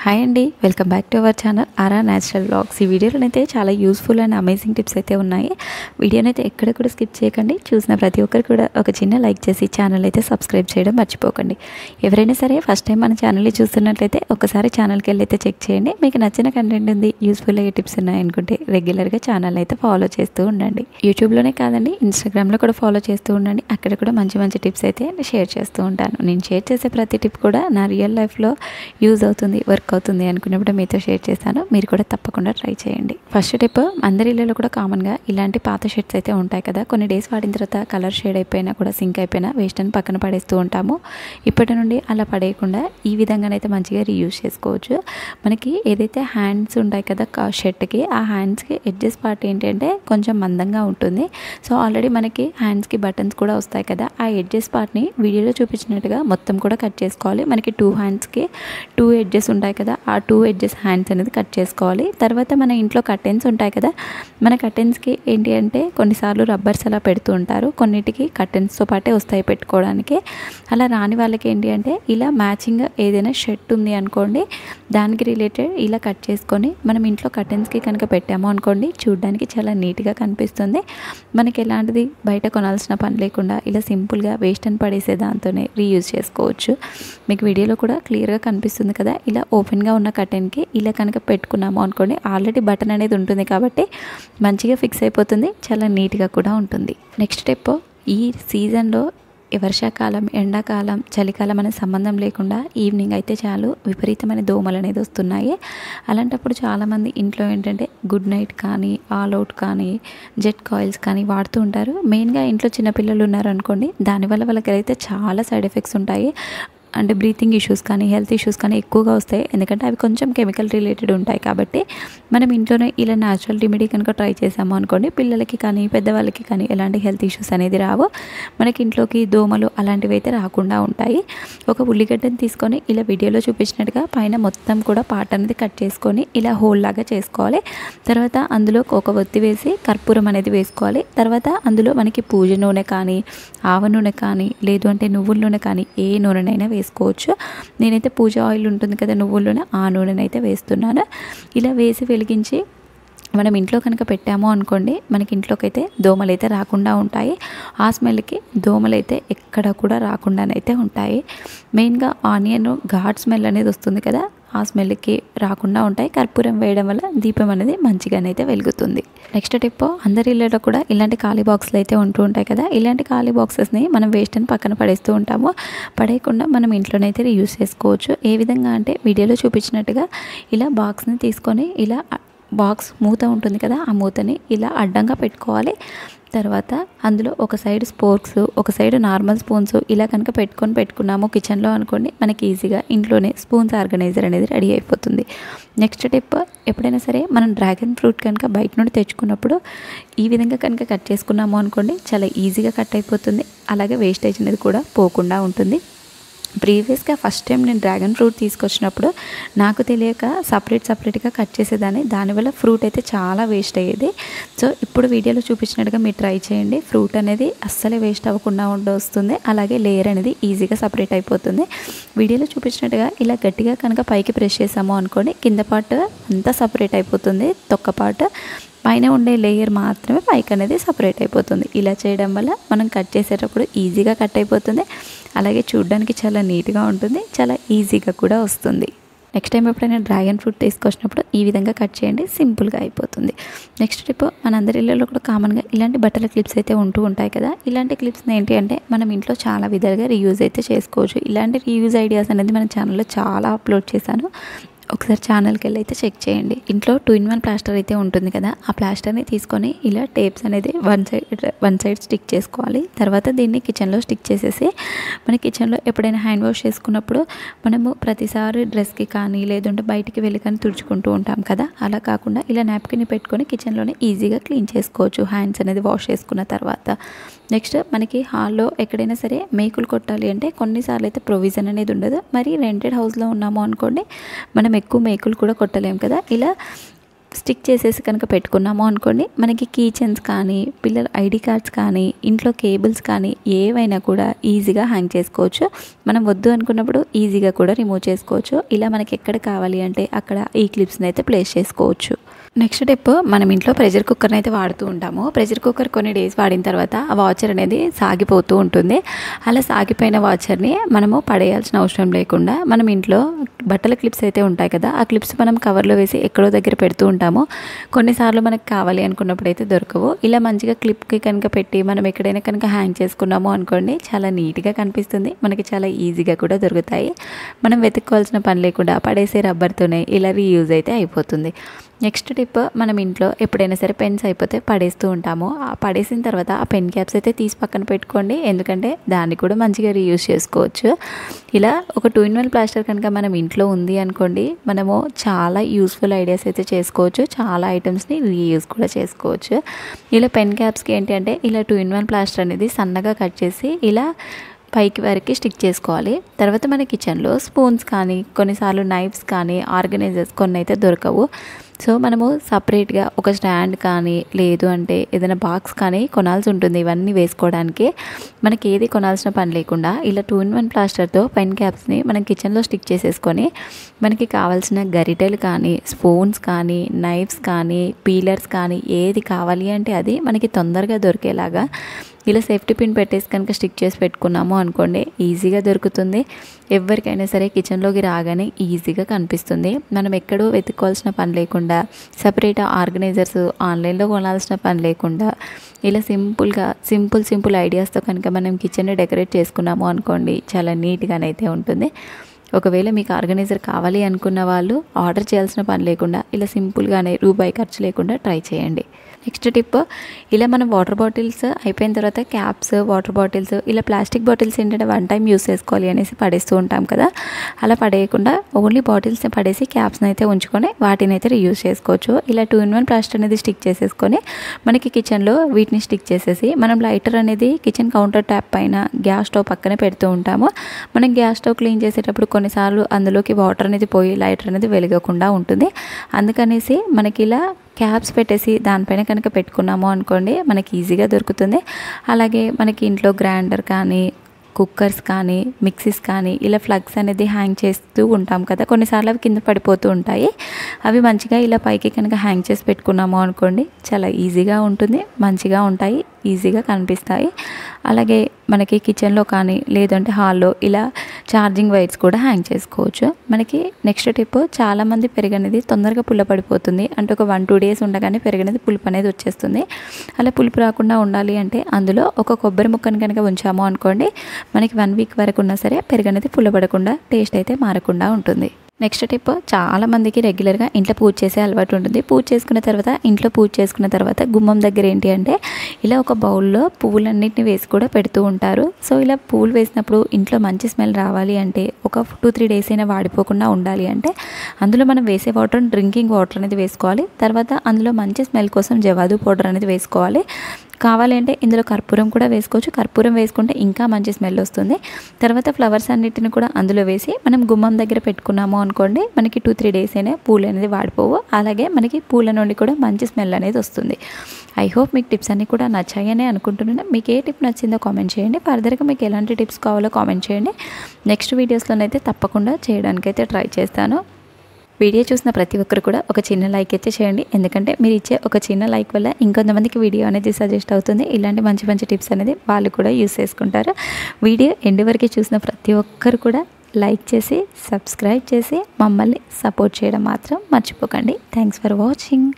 Hi అండి, welcome back to our channel aura natural vlogs. ఈ వీడియోలోనైతే చాలా యూస్ఫుల్ అండ్ అమేజింగ్ టిప్స్ అయితే ఉన్నాయి. వీడియోనైతే ఎక్కడ కూడా స్కిప్ చేయకండి. చూసిన ప్రతి ఒక్కరు కూడా ఒక చిన్న లైక్ చేసి ఛానల్ అయితే సబ్స్క్రైబ్ చేయడం మర్చిపోకండి. ఎవరైనా సరే ఫస్ట్ టైం మన ఛానల్ని చూస్తున్నట్లయితే ఒకసారి ఛానల్కి వెళ్ళి అయితే చెక్ చేయండి. మీకు నచ్చిన కంటెంట్ ఉంది, యూస్ఫుల్ అయ్యే టిప్స్ ఉన్నాయనుకుంటే రెగ్యులర్గా ఛానల్ అయితే ఫాలో చేస్తూ ఉండండి. యూట్యూబ్లోనే కాదండి, ఇన్స్టాగ్రామ్లో కూడా ఫాలో చేస్తూ ఉండండి. అక్కడ కూడా మంచి మంచి టిప్స్ అయితే షేర్ చేస్తూ ఉంటాను. నేను షేర్ చేసే ప్రతి టిప్ కూడా నా రియల్ లైఫ్లో యూజ్ అవుతుంది, వర్క్ అవుతుంది అనుకున్నప్పుడు మీతో షేర్ చేస్తాను. మీరు కూడా తప్పకుండా ట్రై చేయండి. ఫస్ట్ టిప్, అందరి ఇళ్ళలో కూడా కామన్గా ఇలాంటి పాత షర్ట్స్ అయితే ఉంటాయి కదా. కొన్ని డేస్ వాడిన తర్వాత కలర్ షేడ్ అయిపోయినా కూడా సింక్ అయిపోయినా వేస్ట్ అని పక్కన పడేస్తూ ఉంటాము. ఇప్పటి నుండి అలా పడేయకుండా ఈ విధంగానైతే మంచిగా రీయూజ్ చేసుకోవచ్చు. మనకి ఏదైతే హ్యాండ్స్ ఉంటాయి కదా షర్ట్కి, ఆ హ్యాండ్స్కి ఎడ్జెస్ పార్ట్ ఏంటంటే కొంచెం మందంగా ఉంటుంది. సో ఆల్రెడీ మనకి హ్యాండ్స్కి బటన్స్ కూడా వస్తాయి కదా, ఆ ఎడ్జెస్ పార్ట్ని వీడియోలో చూపించినట్టుగా మొత్తం కూడా కట్ చేసుకోవాలి. మనకి 2 హ్యాండ్స్కి 2 ఎడ్జెస్ ఉంటాయి కదా, ఆ 2 ఎడ్జెస్ హ్యాండ్స్ అనేది కట్ చేసుకోవాలి. తర్వాత మన ఇంట్లో కర్టెన్స్ ఉంటాయి కదా, మన కర్టెన్స్కి ఏంటి అంటే కొన్నిసార్లు రబ్బర్స్ అలా పెడుతూ ఉంటారు. కొన్నిటికి కర్టెన్స్తో పాటే వస్తాయి పెట్టుకోవడానికి. అలా రాని వాళ్ళకి ఏంటి అంటే ఇలా మ్యాచింగ్ ఏదైనా షర్ట్ ఉంది అనుకోండి, దానికి రిలేటెడ్ ఇలా కట్ చేసుకొని మనం ఇంట్లో కర్టెన్స్కి కనుక పెట్టాము అనుకోండి, చూడడానికి చాలా నీట్గా కనిపిస్తుంది. మనకి ఎలాంటిది బయట కొనాల్సిన పని లేకుండా ఇలా సింపుల్గా వేస్ట్ అని పడేసే దాంతోనే రీయూజ్ చేసుకోవచ్చు. మీకు వీడియోలో కూడా క్లియర్గా కనిపిస్తుంది కదా, ఇలా ఓపెన్గా ఉన్న కర్టెన్కి ఇలా కనుక పెట్టుకున్నాము అనుకోండి, ఆల్రెడీ బటన్ అనేది ఉంటుంది కాబట్టి మంచిగా ఫిక్స్ అయిపోతుంది, చాలా నీట్గా కూడా ఉంటుంది. నెక్స్ట్ స్టెప్, ఈ సీజన్లో వర్షాకాలం, ఎండాకాలం, చలికాలం అనే సంబంధం లేకుండా ఈవినింగ్ అయితే చాలు విపరీతమైన దోమలు అనేది వస్తున్నాయి. అలాంటప్పుడు చాలామంది ఇంట్లో ఏంటంటే గుడ్ నైట్ కానీ, ఆల్ అవుట్ కానీ, జెట్ కాయిల్స్ కానీ వాడుతూ ఉంటారు. మెయిన్గా ఇంట్లో చిన్నపిల్లలు ఉన్నారనుకోండి, దానివల్ల వాళ్ళకైతే చాలా సైడ్ ఎఫెక్ట్స్ ఉంటాయి. అంటే బ్రీతింగ్ ఇష్యూస్ కానీ, హెల్త్ ఇష్యూస్ కానీ ఎక్కువగా వస్తాయి. ఎందుకంటే అవి కొంచెం కెమికల్ రిలేటెడ్ ఉంటాయి కాబట్టి మనం ఇంట్లోనే ఇలా న్యాచురల్ రెమెడీ కనుక ట్రై చేసాము అనుకోండి, పిల్లలకి కానీ పెద్దవాళ్ళకి కానీ ఎలాంటి హెల్త్ ఇష్యూస్ అనేది రావు. మనకి ఇంట్లోకి దోమలు అలాంటివి అయితే రాకుండా ఉంటాయి. ఒక ఉల్లిగడ్డని తీసుకొని ఇలా వీడియోలో చూపించినట్టుగా పైన మొత్తం కూడా పార్ట్ అనేది కట్ చేసుకొని ఇలా హోల్ లాగా చేసుకోవాలి. తర్వాత అందులో ఒక ఒత్తి వేసి కర్పూరం అనేది వేసుకోవాలి. తర్వాత అందులో మనకి పూజ నూనె కానీ, ఆవ నూనె కానీ, లేదు అంటే నువ్వుల నూనె కానీ, ఏ నూనెనైనా వేసుకోవచ్చు. నేనైతే పూజ ఆయిల్ ఉంటుంది కదా నువ్వుల నూనె, ఆ నూనెనైతే వేస్తున్నాను. ఇలా వేసి వెలిగించి మనం ఇంట్లో కనుక పెట్టాము అనుకోండి, మనకి ఇంట్లోకి అయితే దోమలు అయితే రాకుండా ఉంటాయి. ఆ స్మెల్కి దోమలు అయితే ఎక్కడ కూడా రాకుండానైతే ఉంటాయి. మెయిన్గా ఆనియన్ ఘాట్ స్మెల్ అనేది వస్తుంది కదా, ఆ స్మెల్కి రాకుండా ఉంటాయి. కర్పూరం వేయడం వల్ల దీపం అనేది మంచిగానైతే వెలుగుతుంది. నెక్స్ట్ టిప్, అందరి ఇళ్ళలో కూడా ఇలాంటి ఖాళీ బాక్సులు అయితే ఉంటూ ఉంటాయి కదా. ఇలాంటి ఖాళీ బాక్సెస్ని మనం వేస్ట్ అని పక్కన పడేస్తూ ఉంటాము. పడేయకుండా మనం ఇంట్లోనైతే రీయూజ్ చేసుకోవచ్చు. ఏ విధంగా అంటే వీడియోలో చూపించినట్టుగా ఇలా బాక్స్ని తీసుకొని ఇలా బాక్స్ మూత ఉంటుంది కదా, ఆ మూతని ఇలా అడ్డంగా పెట్టుకోవాలి. తర్వాత అందులో ఒక సైడ్ స్పోర్క్స్, ఒక సైడ్ నార్మల్ స్పూన్స్ ఇలా కనుక పెట్టుకున్నాము కిచెన్లో అనుకోండి, మనకి ఈజీగా ఇంట్లోనే స్పూన్స్ ఆర్గనైజర్ అనేది రెడీ అయిపోతుంది. నెక్స్ట్ టిప్, ఎప్పుడైనా సరే మనం డ్రాగన్ ఫ్రూట్ కనుక బయట నుండి తెచ్చుకున్నప్పుడు ఈ విధంగా కనుక కట్ చేసుకున్నాము అనుకోండి, చాలా ఈజీగా కట్ అయిపోతుంది. అలాగే వేస్టేజ్ అనేది కూడా పోకుండా ఉంటుంది. ప్రీవియస్గా ఫస్ట్ టైం నేను డ్రాగన్ ఫ్రూట్ తీసుకొచ్చినప్పుడు నాకు తెలియక సపరేట్గా కట్ చేసేదాన్ని. దానివల్ల ఫ్రూట్ అయితే చాలా వేస్ట్ అయ్యేది. సో ఇప్పుడు వీడియోలో చూపించినట్టుగా మీరు ట్రై చేయండి. ఫ్రూట్ అనేది అస్సలే వేస్ట్ అవ్వకుండా వస్తుంది. అలాగే లేయర్ అనేది ఈజీగా సపరేట్ అయిపోతుంది. వీడియోలో చూపించినట్టుగా ఇలా గట్టిగా కనుక పైకి ప్రెస్ చేసాము అనుకోండి, కింద పార్ట్ అంతా సపరేట్ అయిపోతుంది. తొక్క పార్ట్, పైన ఉండే లేయర్ మాత్రమే పైకి అనేది సపరేట్ అయిపోతుంది. ఇలా చేయడం వల్ల మనం కట్ చేసేటప్పుడు ఈజీగా కట్ అయిపోతుంది. అలాగే చూడడానికి చాలా నీట్గా ఉంటుంది, చాలా ఈజీగా కూడా వస్తుంది. నెక్స్ట్ టైం ఎప్పుడైనా డ్రాగన్ ఫ్రూట్ తీసుకొచ్చినప్పుడు ఈ విధంగా కట్ చేయండి, సింపుల్గా అయిపోతుంది. నెక్స్ట్ టిప్, మనందరి ఇళ్ళలో కూడా కామన్గా ఇలాంటి బట్టల క్లిప్స్ అయితే ఉంటూ ఉంటాయి కదా. ఇలాంటి క్లిప్స్ని ఏంటి అంటే మనం ఇంట్లో చాలా విధాలుగా రీయూజ్ అయితే చేసుకోవచ్చు. ఇలాంటి రీయూజ్ ఐడియాస్ అనేది మన ఛానల్లో చాలా అప్లోడ్ చేశాను. ఒకసారి ఛానల్కి వెళ్ళి అయితే చెక్ చేయండి. ఇంట్లో 2-in-1 ప్లాస్టర్ అయితే ఉంటుంది కదా, ఆ ప్లాస్టర్ని తీసుకొని ఇలా టేప్స్ అనేది వన్ సైడ్ స్టిక్ చేసుకోవాలి. తర్వాత దీన్ని కిచెన్లో స్టిక్ చేసేసి మన కిచెన్లో ఎప్పుడైనా హ్యాండ్ వాష్ చేసుకున్నప్పుడు మనము ప్రతిసారి డ్రెస్కి కానీ లేదంటే బయటికి వెళ్ళి కానీ తుడుచుకుంటూ ఉంటాం కదా, అలా కాకుండా ఇలా నాప్కిన్ని పెట్టుకొని కిచెన్లోనే ఈజీగా క్లీన్ చేసుకోవచ్చు హ్యాండ్స్ అనేది వాష్ చేసుకున్న తర్వాత. నెక్స్ట్, మనకి హాల్లో ఎక్కడైనా సరే మేకులు కొట్టాలి అంటే కొన్నిసార్లు అయితే ప్రొవిజన్ అనేది ఉండదు. మరి రెంటెడ్ హౌస్లో ఉన్నాము అనుకోండి, మనం ఎక్కువ మేకులు కూడా కొట్టలేము కదా. ఇలా స్టిక్ చేసేసి కనుక పెట్టుకున్నాము అనుకోండి, మనకి కీ చైన్స్ కానీ, పిల్లల ఐడి కార్డ్స్ కానీ, ఇంట్లో కేబుల్స్ కానీ ఏవైనా కూడా ఈజీగా హ్యాంగ్ చేసుకోవచ్చు. మనం వద్దు అనుకున్నప్పుడు ఈజీగా కూడా రిమూవ్ చేసుకోవచ్చు. ఇలా మనకి ఎక్కడ కావాలి అంటే అక్కడ ఈ క్లిప్స్ని అయితే ప్లేస్ చేసుకోవచ్చు. నెక్స్ట్ స్టెప్, మనం ఇంట్లో ప్రెషర్ కుక్కర్ని అయితే వాడుతూ ఉంటాము. ప్రెషర్ కుక్కర్ కొన్ని డేస్ వాడిన తర్వాత ఆ వాచర్ అనేది సాగిపోతూ ఉంటుంది. అలా సాగిపోయిన వాచర్ని మనము పడేయాల్సిన అవసరం లేకుండా మనం ఇంట్లో బట్టల క్లిప్స్ అయితే ఉంటాయి కదా, ఆ క్లిప్స్ మనం కవర్లో వేసి ఎక్కడో దగ్గర పెడుతూ ఉంటాము. కొన్నిసార్లు మనకు కావాలి అనుకున్నప్పుడు అయితే దొరకవు. ఇలా మంచిగా క్లిప్కి కనుక పెట్టి మనం ఎక్కడైనా కనుక హ్యాంగ్ చేసుకున్నాము అనుకోండి, చాలా నీట్గా కనిపిస్తుంది. మనకి చాలా ఈజీగా కూడా దొరుకుతాయి. మనం వెతుక్కోవాల్సిన పని లేకుండా పడేసే రబ్బర్తోనే ఇలా రీయూజ్ అయితే అయిపోతుంది. నెక్స్ట్ టిప్, మనం ఇంట్లో ఎప్పుడైనా సరే పెన్స్ అయిపోతే పడేస్తూ ఉంటాము. ఆ పడేసిన తర్వాత ఆ పెన్ క్యాప్స్ అయితే తీసి పక్కన పెట్టుకోండి, ఎందుకంటే దాన్ని కూడా మంచిగా రీయూజ్ చేసుకోవచ్చు. ఇలా ఒక 2-in-1 ప్లాస్టర్ కనుక మనం ఇంట్లో ఉంది అనుకోండి, మనము చాలా యూస్ఫుల్ ఐడియాస్ అయితే చేసుకోవచ్చు. చాలా ఐటమ్స్ని రీయూజ్ కూడా చేసుకోవచ్చు. ఇలా పెన్ క్యాప్స్కి ఏంటి అంటే ఇలా 2-in-1 ప్లాస్టర్ అనేది సన్నగా కట్ చేసి ఇలా పైకి వరకు స్టిక్ చేసుకోవాలి. తర్వాత మన కిచెన్లో స్పూన్స్ కానీ, కొన్నిసార్లు నైఫ్స్ కానీ, ఆర్గనైజర్స్ కొన్ని అయితే దొరకవు. సో మనము సపరేట్గా ఒక స్టాండ్ కానీ, లేదు అంటే ఏదైనా బాక్స్ కానీ కొనాల్సి ఉంటుంది. ఇవన్నీ వేసుకోవడానికి మనకి ఏది కొనాల్సిన పని లేకుండా ఇలా 2-in-1 ప్లాస్టర్తో పెన్ క్యాప్స్ని మనం కిచెన్లో స్టిక్ చేసేసుకొని, మనకి కావాల్సిన గరిటెలు కానీ, స్పూన్స్ కానీ, నైఫ్స్ కానీ, పీలర్స్ కానీ ఏది కావాలి అంటే అది మనకి తొందరగా దొరికేలాగా ఇలా సేఫ్టీ పిన్ పెట్టేసి కనుక స్టిక్ చేసి పెట్టుకున్నాము అనుకోండి, ఈజీగా దొరుకుతుంది. ఎవరికైనా సరే కిచెన్లోకి రాగానే ఈజీగా కనిపిస్తుంది. మనం ఎక్కడో వెతుక్కోవాల్సిన పని లేకుండా, సపరేట్ ఆర్గనైజర్స్ ఆన్లైన్లో కొనాల్సిన పని లేకుండా, ఇలా సింపుల్ ఐడియాస్తో కనుక మనం కిచెన్ని డెకరేట్ చేసుకున్నాము అనుకోండి, చాలా నీట్గానైతే ఉంటుంది. ఒకవేళ మీకు ఆర్గనైజర్ కావాలి అనుకున్న వాళ్ళు ఆర్డర్ చేయాల్సిన పని లేకుండా ఇలా సింపుల్గానే రూపాయి ఖర్చు లేకుండా ట్రై చేయండి. నెక్స్ట్ టిప్, ఇలా మనం వాటర్ బాటిల్స్ అయిపోయిన తర్వాత క్యాప్స్, వాటర్ బాటిల్స్, ఇలా ప్లాస్టిక్ బాటిల్స్ ఏంటంటే 1 టైం యూస్ చేసుకోవాలి అనేసి పడేస్తూ ఉంటాం కదా, అలా పడేయకుండా ఓన్లీ బాటిల్స్ని పడేసి క్యాప్స్ని అయితే ఉంచుకొని వాటిని అయితే రీయూజ్ చేసుకోవచ్చు. ఇలా 2-in-1 ప్లాస్టర్ అనేది స్టిక్ చేసేసుకొని మనకి కిచెన్లో వీటిని స్టిక్ చేసేసి, మనం లైటర్ అనేది కిచెన్ కౌంటర్ ట్యాప్ పైన గ్యాస్ స్టవ్ పక్కనే పెడుతూ ఉంటాము. మనం గ్యాస్ స్టవ్ క్లీన్ చేసేటప్పుడు కొన్నిసార్లు అందులోకి వాటర్ అనేది పోయి లైటర్ అనేది వెలగకుండా ఉంటుంది. అందుకనేసి మనకి ఇలా క్యాప్స్ పెట్టేసి దానిపైన కనుక పెట్టుకున్నాము అనుకోండి, మనకి ఈజీగా దొరుకుతుంది. అలాగే మనకి ఇంట్లో గ్రైండర్ కానీ, కుక్కర్స్ కానీ, మిక్సీస్ కానీ ఇలా ఫ్లగ్స్ అనేది హ్యాంగ్ చేస్తూ ఉంటాం కదా, కొన్నిసార్లు అవి కింద పడిపోతూ ఉంటాయి. అవి మంచిగా ఇలా పైకి కనుక హ్యాంగ్ చేసి పెట్టుకున్నాము అనుకోండి, చాలా ఈజీగా ఉంటుంది, మంచిగా ఉంటాయి, ఈజీగా కనిపిస్తాయి. అలాగే మనకి కిచెన్లో కానీ, లేదంటే హాల్లో ఇలా ఛార్జింగ్ వైర్స్ కూడా హ్యాంగ్ చేసుకోవచ్చు. మనకి నెక్స్ట్ టిప్, చాలామంది పెరుగు అనేది తొందరగా పుల్ల పడిపోతుంది. అంటే ఒక 1-2 డేస్ ఉండగానే పెరుగు అనేది పులుపు అనేది వచ్చేస్తుంది. అలా పులుపు రాకుండా ఉండాలి అంటే అందులో ఒక కొబ్బరి ముక్కను కనుక ఉంచాము అనుకోండి, మనకి 1 వీక్ వరకు ఉన్నా సరే పెరుగు అనేది పుల్లబడకుండా, టేస్ట్ అయితే మారకుండా ఉంటుంది. నెక్స్ట్ టిప్, చాలామందికి రెగ్యులర్గా ఇంట్లో పూజ చేసే అలవాటు ఉంటుంది. ఇంట్లో పూజ చేసుకున్న తర్వాత గుమ్మం దగ్గర ఏంటి అంటే ఇలా ఒక బౌల్లో పువ్వులన్నింటినీ వేసి కూడా పెడుతూ ఉంటారు. సో ఇలా పువ్వులు వేసినప్పుడు ఇంట్లో మంచి స్మెల్ రావాలి అంటే, ఒక 2-3 డేస్ అయినా వాడిపోకుండా ఉండాలి అంటే అందులో మనం వేసే వాటర్ డ్రింకింగ్ వాటర్ అనేది వేసుకోవాలి. తర్వాత అందులో మంచి స్మెల్ కోసం జవాదు పౌడర్ అనేది వేసుకోవాలి. కావాలి అంటే ఇందులో కర్పూరం కూడా వేసుకోవచ్చు. కర్పూరం వేసుకుంటే ఇంకా మంచి స్మెల్ వస్తుంది. తర్వాత ఫ్లవర్స్ అన్నిటిని కూడా అందులో వేసి మనం గుమ్మం దగ్గర పెట్టుకున్నాము అనుకోండి, మనకి 2-3 డేస్ అయినా పూలు అనేది వాడిపోవు. అలాగే మనకి పూల నుండి కూడా మంచి స్మెల్ అనేది వస్తుంది. ఐ హోప్ మీకు టిప్స్ అన్నీ కూడా నచ్చాయని అనుకుంటున్నాను. మీకు ఏ టిప్ నచ్చిందో కామెంట్ చేయండి. ఫర్దర్గా మీకు ఎలాంటి టిప్స్ కావాలో కామెంట్ చేయండి. నెక్స్ట్ వీడియోస్లోనైతే తప్పకుండా చేయడానికైతే ట్రై చేస్తాను. వీడియో చూసిన ప్రతి ఒక్కరు కూడా ఒక చిన్న లైక్ అయితే చేయండి, ఎందుకంటే మీరు ఇచ్చే ఒక చిన్న లైక్ వల్ల ఇంకొంతమందికి వీడియో అనేది సజెస్ట్ అవుతుంది. ఇలాంటి మంచి టిప్స్ అనేది వాళ్ళు కూడా యూస్ చేసుకుంటారు. వీడియో ఎండ్ వరకు చూసిన ప్రతి ఒక్కరు కూడా లైక్ చేసి, సబ్స్క్రైబ్ చేసి మమ్మల్ని సపోర్ట్ చేయడం మాత్రం మర్చిపోకండి. Thanks for watching.